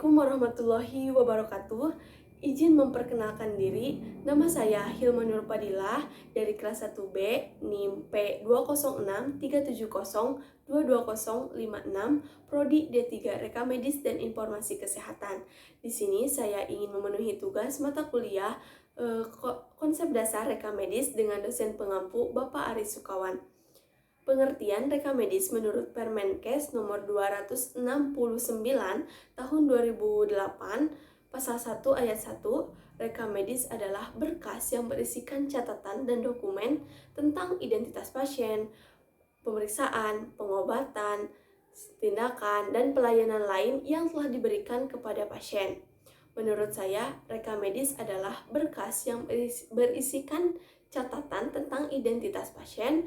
Assalamualaikum warahmatullahi wabarakatuh. Izin memperkenalkan diri, nama saya Hilma Nur Padilah dari kelas 1B, NIM P20637022056, Prodi D3 Reka Medis dan Informasi Kesehatan. Di sini saya ingin memenuhi tugas mata kuliah konsep dasar Reka Medis dengan dosen pengampu Bapak Aris Sukawan. Pengertian reka medis menurut Permenkes nomor 269 tahun 2008 pasal 1 ayat 1, reka medis adalah berkas yang berisikan catatan dan dokumen tentang identitas pasien, pemeriksaan, pengobatan, tindakan, dan pelayanan lain yang telah diberikan kepada pasien. Menurut saya, reka medis adalah berkas yang berisikan catatan tentang identitas pasien,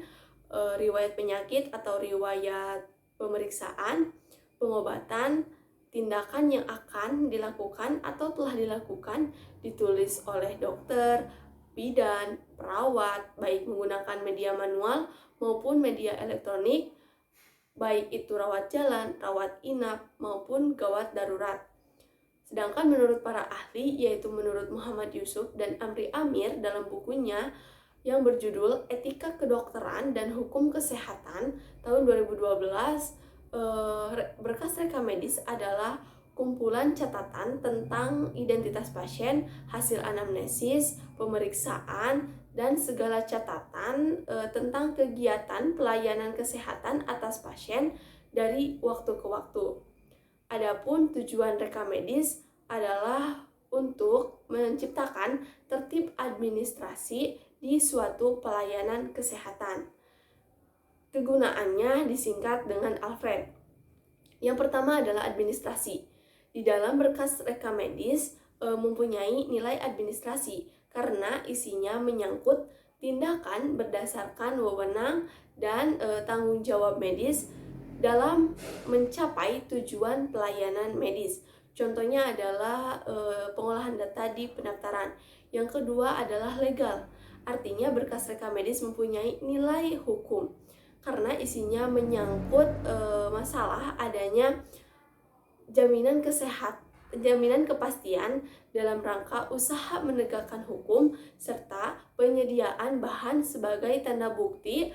riwayat penyakit atau riwayat pemeriksaan, pengobatan, tindakan yang akan dilakukan atau telah dilakukan, ditulis oleh dokter, bidan, perawat, baik menggunakan media manual maupun media elektronik, baik itu rawat jalan, rawat inap, maupun gawat darurat. Sedangkan menurut para ahli, yaitu menurut Muhammad Yusuf dan Amri Amir dalam bukunya yang berjudul Etika Kedokteran dan Hukum Kesehatan tahun 2012, berkas reka medis adalah kumpulan catatan tentang identitas pasien, hasil anamnesis, pemeriksaan, dan segala catatan tentang kegiatan pelayanan kesehatan atas pasien dari waktu ke waktu. Adapun tujuan reka medis adalah untuk menciptakan tertib administrasi di suatu pelayanan kesehatan. Kegunaannya disingkat dengan Alfred. Yang pertama adalah administrasi. Di dalam berkas reka medis mempunyai nilai administrasi karena isinya menyangkut tindakan berdasarkan wewenang dan tanggung jawab medis dalam mencapai tujuan pelayanan medis. Contohnya adalah pengolahan data di pendaftaran. Yang kedua adalah legal. Artinya berkas reka medis mempunyai nilai hukum karena isinya menyangkut masalah adanya jaminan kepastian dalam rangka usaha menegakkan hukum serta penyediaan bahan sebagai tanda bukti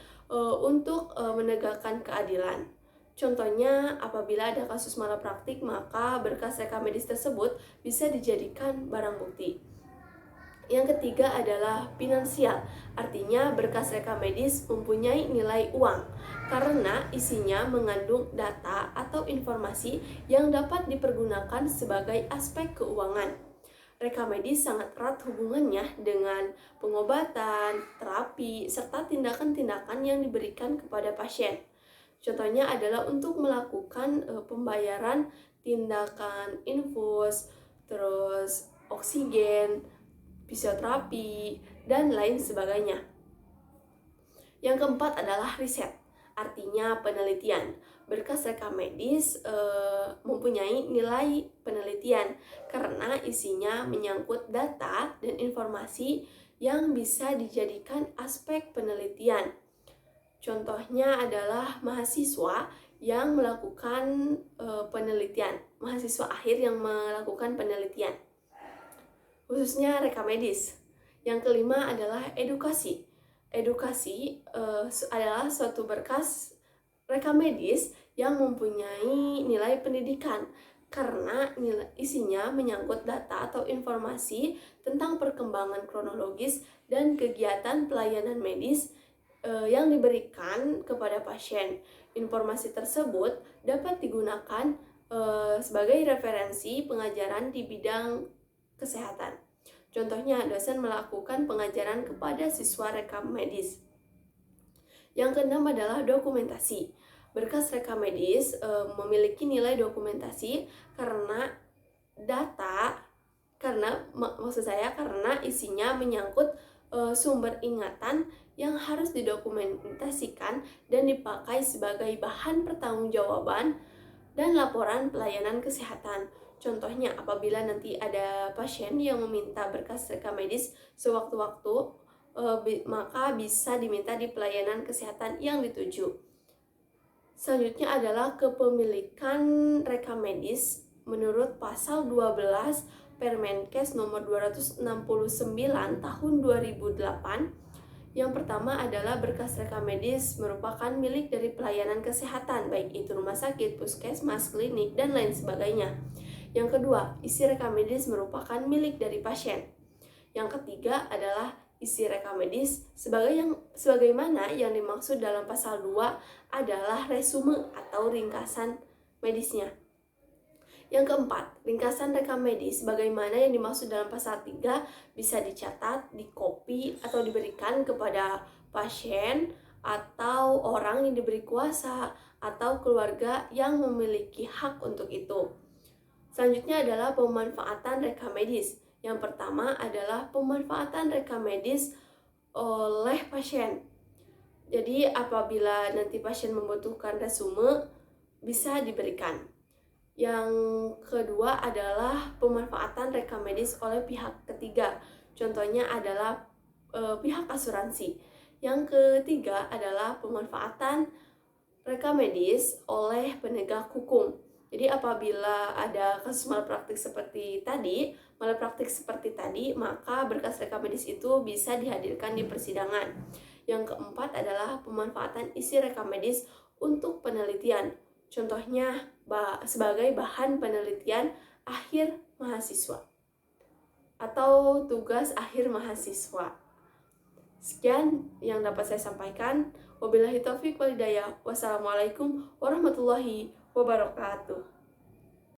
untuk menegakkan keadilan. Contohnya, apabila ada kasus malapraktik, maka berkas reka medis tersebut bisa dijadikan barang bukti. Yang ketiga adalah finansial, artinya berkas reka medis mempunyai nilai uang karena isinya mengandung data atau informasi yang dapat dipergunakan sebagai aspek keuangan. Reka medis sangat erat hubungannya dengan pengobatan, terapi, serta tindakan-tindakan yang diberikan kepada pasien. Contohnya adalah untuk melakukan pembayaran tindakan infus, terus oksigen, fisioterapi, dan lain sebagainya. Yang keempat adalah riset, artinya penelitian. Berkas reka medis mempunyai nilai penelitian karena isinya menyangkut data dan informasi yang bisa dijadikan aspek penelitian. Contohnya adalah mahasiswa yang melakukan penelitian, mahasiswa akhir yang melakukan penelitian, khususnya reka medis. Yang kelima adalah edukasi. Edukasi adalah suatu berkas reka medis yang mempunyai nilai pendidikan karena isinya menyangkut data atau informasi tentang perkembangan kronologis dan kegiatan pelayanan medis yang diberikan kepada pasien. Informasi tersebut dapat digunakan sebagai referensi pengajaran di bidang kesehatan. Contohnya, dosen melakukan pengajaran kepada siswa reka medis. Yang keenam adalah dokumentasi. Berkas reka medis memiliki nilai dokumentasi karena karena isinya menyangkut sumber ingatan yang harus didokumentasikan dan dipakai sebagai bahan pertanggungjawaban dan laporan pelayanan kesehatan. Contohnya, apabila nanti ada pasien yang meminta berkas reka medis sewaktu-waktu, maka bisa diminta di pelayanan kesehatan yang dituju. Selanjutnya adalah kepemilikan reka medis menurut pasal 12 Permenkes nomor 269 tahun 2008. Yang pertama adalah berkas rekam medis merupakan milik dari pelayanan kesehatan, baik itu rumah sakit, puskesmas, klinik, dan lain sebagainya. Yang kedua, isi rekam medis merupakan milik dari pasien. Yang ketiga adalah isi rekam medis sebagaimana yang dimaksud dalam pasal 2 adalah resume atau ringkasan medisnya. Yang keempat, ringkasan rekam medis sebagaimana yang dimaksud dalam pasal 3 bisa dicatat, dikopi, atau diberikan kepada pasien atau orang yang diberi kuasa atau keluarga yang memiliki hak untuk itu. Selanjutnya adalah pemanfaatan rekam medis. Yang pertama adalah pemanfaatan rekam medis oleh pasien. Jadi apabila nanti pasien membutuhkan resume, bisa diberikan. Yang kedua adalah pemanfaatan rekam medis oleh pihak ketiga. Contohnya adalah pihak asuransi. Yang ketiga adalah pemanfaatan rekam medis oleh penegak hukum. Jadi apabila ada kasus malpraktik seperti tadi, maka berkas rekam medis itu bisa dihadirkan di persidangan. Yang keempat adalah pemanfaatan isi rekam medis untuk penelitian. Contohnya sebagai bahan penelitian akhir mahasiswa atau tugas akhir mahasiswa. Sekian yang dapat saya sampaikan. Wabillahi taufiq wal hidayah. Wassalamualaikum warahmatullahi wabarakatuh.